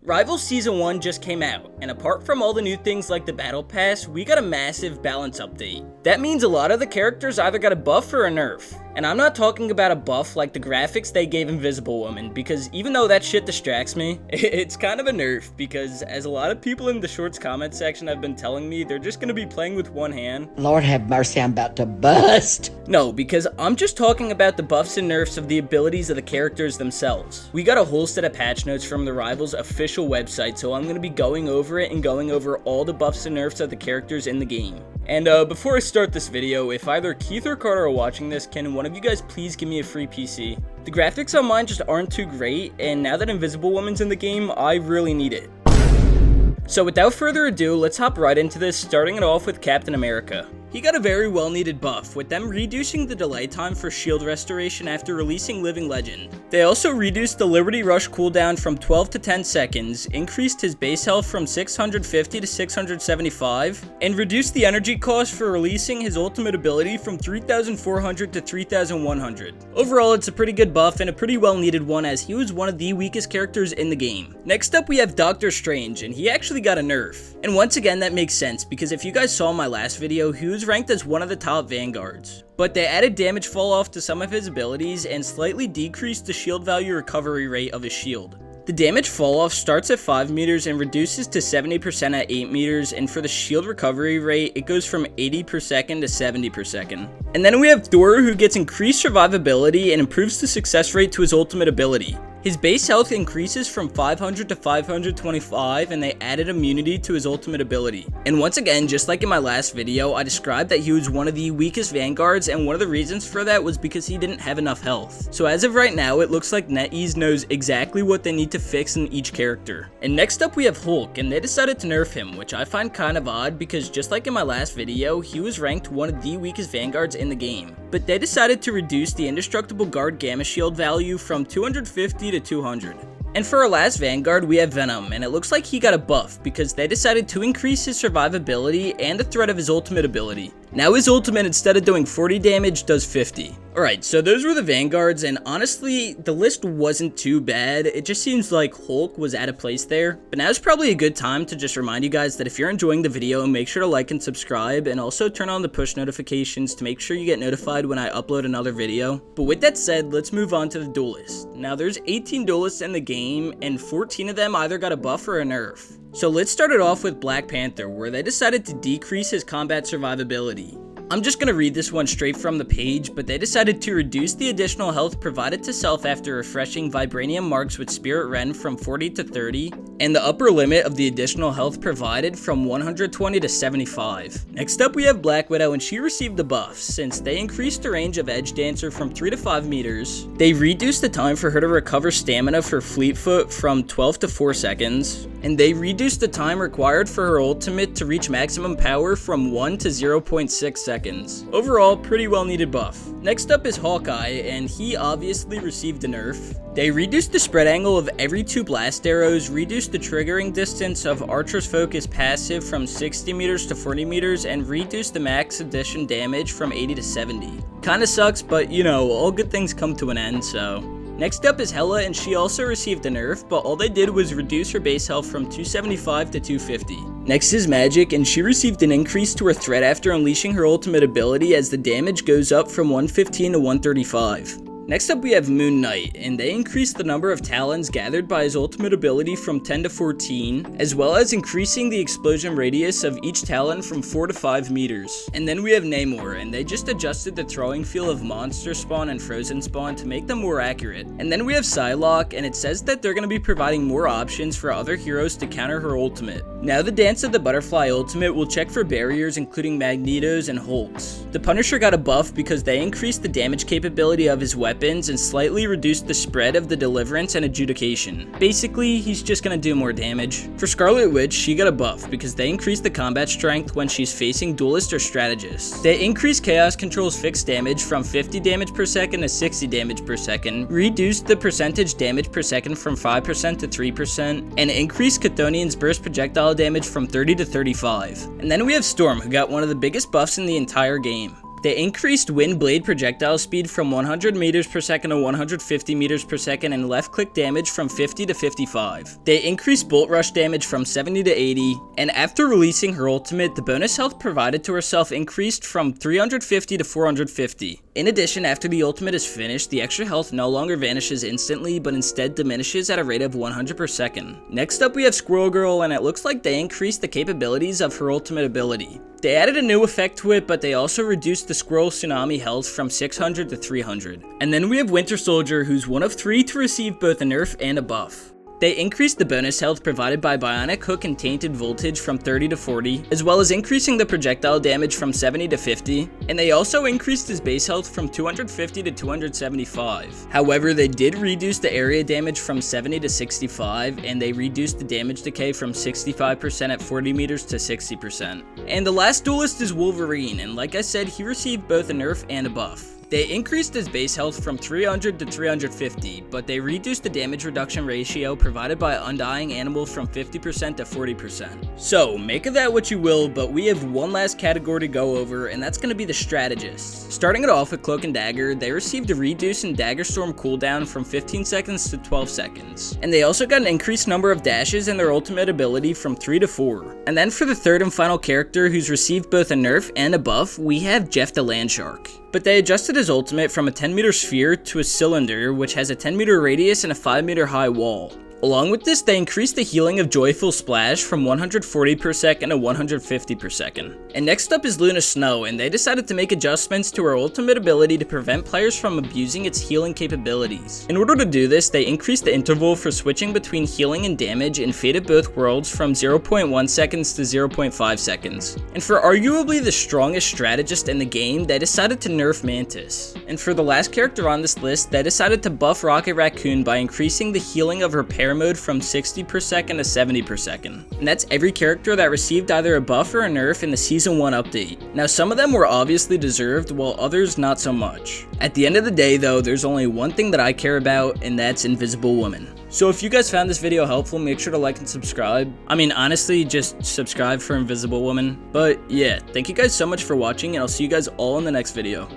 Rivals Season 1 just came out, and apart from all the new things like the Battle Pass, we got a massive balance update. That means a lot of the characters either got a buff or a nerf. And I'm not talking about a buff like the graphics they gave Invisible Woman, because even though that shit distracts me, it's kind of a nerf, because as a lot of people in the shorts comment section have been telling me, they're just gonna be playing with one hand. Lord have mercy, I'm about to bust. No, because I'm just talking about the buffs and nerfs of the abilities of the characters themselves. We got a whole set of patch notes from the Rivals official website, so I'm gonna be going over it and going over all the buffs and nerfs of the characters in the game. And before I start this video, if either Keith or Carter are watching this, can one of you guys please give me a free PC? The graphics on mine just aren't too great, and now that Invisible Woman's in the game, I really need it. So without further ado, let's hop right into this, starting it off with Captain America. He got a very well needed buff, with them reducing the delay time for shield restoration after releasing Living Legend. They also reduced the Liberty Rush cooldown from 12 to 10 seconds, increased his base health from 650 to 675, and reduced the energy cost for releasing his ultimate ability from 3,400 to 3,100. Overall, it's a pretty good buff and a pretty well needed one, as he was one of the weakest characters in the game. Next up we have Doctor Strange, and he actually got a nerf. And once again that makes sense, because if you guys saw my last video, he was ranked as one of the top Vanguards. But they added damage fall off to some of his abilities and slightly decreased the shield value recovery rate of his shield. The damage fall off starts at 5 meters and reduces to 70% at 8 meters, and for the shield recovery rate, it goes from 80 per second to 70 per second. And then we have Thor, who gets increased survivability and improves the success rate to his ultimate ability. His base health increases from 500 to 525, and they added immunity to his ultimate ability. And once again, just like in my last video, I described that he was one of the weakest Vanguards, and one of the reasons for that was because he didn't have enough health. So as of right now, it looks like NetEase knows exactly what they need to fix in each character. And next up we have Hulk, and they decided to nerf him, which I find kind of odd, because just like in my last video, he was ranked one of the weakest Vanguards in the game. But they decided to reduce the indestructible guard gamma shield value from 250 to 200. And for our last Vanguard, we have Venom, and it looks like he got a buff because they decided to increase his survivability and the threat of his ultimate ability. Now his ultimate, instead of doing 40 damage, does 50. Alright, so those were the Vanguards, and honestly, the list wasn't too bad. It just seems like Hulk was out of place there. But now is probably a good time to just remind you guys that if you're enjoying the video, make sure to like and subscribe, and also turn on the push notifications to make sure you get notified when I upload another video. But with that said, let's move on to the Duelists. Now there's 18 Duelists in the game, and 14 of them either got a buff or a nerf. So let's start it off with Black Panther, where they decided to decrease his combat survivability. I'm just gonna read this one straight from the page, but they decided to reduce the additional health provided to self after refreshing Vibranium Marks with Spirit Ren from 40 to 30, and the upper limit of the additional health provided from 120 to 75. Next up we have Black Widow, and she received the buff, since they increased the range of Edge Dancer from 3 to 5 meters. They reduced the time for her to recover stamina for Fleetfoot from 12 to 4 seconds, and they reduced the time required for her ultimate to reach maximum power from 1 to 0.6 seconds. Overall, pretty well needed buff. Next up is Hawkeye, and he obviously received a nerf. They reduced the spread angle of every 2 blast arrows, reduced the triggering distance of Archer's Focus passive from 60 meters to 40 meters, and reduced the max addition damage from 80 to 70. Kinda sucks, but you know, all good things come to an end, so. Next up is Hela, and she also received a nerf, but all they did was reduce her base health from 275 to 250. Next is Magic, and she received an increase to her threat after unleashing her ultimate ability, as the damage goes up from 115 to 135. Next up we have Moon Knight, and they increased the number of talons gathered by his ultimate ability from 10 to 14, as well as increasing the explosion radius of each talon from 4 to 5 meters. And then we have Namor, and they just adjusted the throwing feel of Monster Spawn and Frozen Spawn to make them more accurate. And then we have Psylocke, and it says that they're going to be providing more options for other heroes to counter her ultimate. Now the Dance of the Butterfly ultimate will check for barriers including Magnetos and Hulks. The Punisher got a buff because they increased the damage capability of his weapons and slightly reduced the spread of the Deliverance and Adjudication. Basically, he's just gonna do more damage. For Scarlet Witch, she got a buff because they increased the combat strength when she's facing Duelists or Strategists. They increased Chaos Control's fixed damage from 50 damage per second to 60 damage per second, reduced the percentage damage per second from 5% to 3%, and increased Chthonian's burst projectile damage from 30 to 35. And then we have Storm, who got one of the biggest buffs in the entire game. They increased wind blade projectile speed from 100 meters per second to 150 meters per second and left click damage from 50 to 55. They increased bolt rush damage from 70 to 80, and after releasing her ultimate, the bonus health provided to herself increased from 350 to 450. In addition, after the ultimate is finished, the extra health no longer vanishes instantly, but instead diminishes at a rate of 100 per second. Next up we have Squirrel Girl, and it looks like they increased the capabilities of her ultimate ability. They added a new effect to it, but they also reduced the Squirrel Tsunami health from 600 to 300. And then we have Winter Soldier, who's one of 3 to receive both a nerf and a buff. They increased the bonus health provided by Bionic Hook and Tainted Voltage from 30 to 40, as well as increasing the projectile damage from 70 to 50, and they also increased his base health from 250 to 275. However, they did reduce the area damage from 70 to 65, and they reduced the damage decay from 65% at 40 meters to 60%. And the last duelist is Wolverine, and like I said, he received both a nerf and a buff. They increased his base health from 300 to 350, but they reduced the damage reduction ratio provided by Undying Animal from 50% to 40%. So, make of that what you will, but we have one last category to go over, and that's going to be the Strategists. Starting it off with Cloak and Dagger, they received a reduce in Dagger Storm cooldown from 15 seconds to 12 seconds. And they also got an increased number of dashes in their ultimate ability from 3 to 4. And then for the third and final character who's received both a nerf and a buff, we have Jeff the Landshark. But they adjusted his ultimate from a 10-meter sphere to a cylinder, which has a 10-meter radius and a 5-meter high wall. Along with this, they increased the healing of Joyful Splash from 140 per second to 150 per second. And next up is Luna Snow, and they decided to make adjustments to her ultimate ability to prevent players from abusing its healing capabilities. In order to do this, they increased the interval for switching between healing and damage in Fate of Both Worlds from 0.1 seconds to 0.5 seconds. And for arguably the strongest strategist in the game, they decided to nerf Mantis. And for the last character on this list, they decided to buff Rocket Raccoon by increasing the healing of her mode from 60 per second to 70 per second. And that's every character that received either a buff or a nerf in the Season 1 update. Now some of them were obviously deserved, while others not so much. At the end of the day though, there's only one thing that I care about, and that's Invisible Woman. So if you guys found this video helpful, make sure to like and subscribe. I mean, honestly, just subscribe for Invisible Woman. But yeah, thank you guys so much for watching, and I'll see you guys all in the next video.